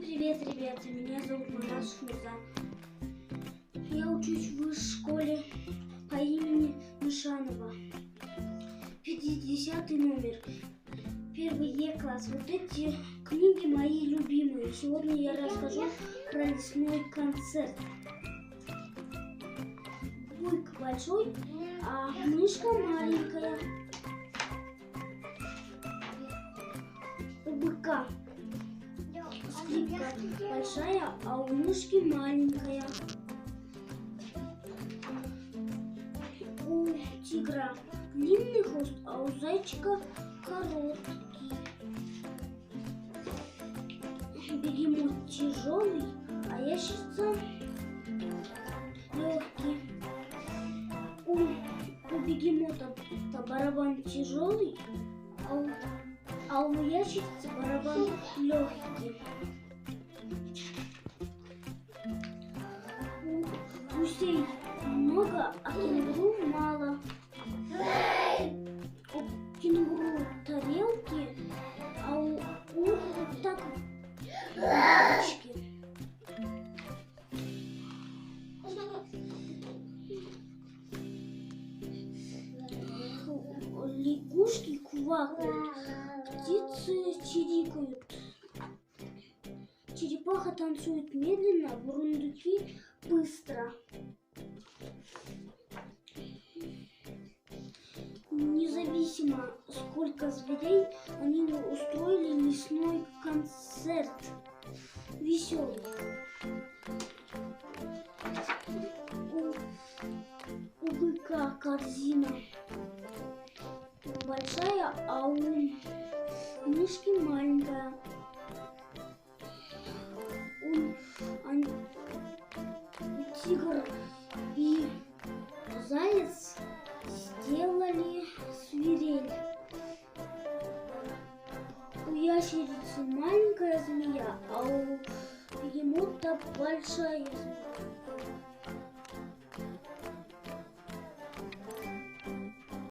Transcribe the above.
Привет, ребята, меня зовут Манас Шмуза. Я учусь в школе по имени Нишанова. 50 номер, 1 Е-класс. Вот эти книги мои любимые. Сегодня я расскажу про лесной концерт. Буйк большой, а мышка маленькая. У быка скрипка большая, а у мышки маленькая. У тигра длинный хвост, а у зайчика короткий. Бегемот тяжелый, а ящерица легкий. У бегемота барабан тяжелый, а у ящерицы барабан легкий. У гусей много, а кенгуру мало. У кенгуру тарелки, а у так бабочки. Лягушки квакают, птицы чирикают. Черепаха танцует медленно, бурундуки быстро. Независимо, сколько зверей, они устроили лесной концерт. Веселый. У быка корзина большая, а у мышки маленькая. Тигр и заяц сделали свирель. У ящерицы маленькая змея, а у бегемота большая змея.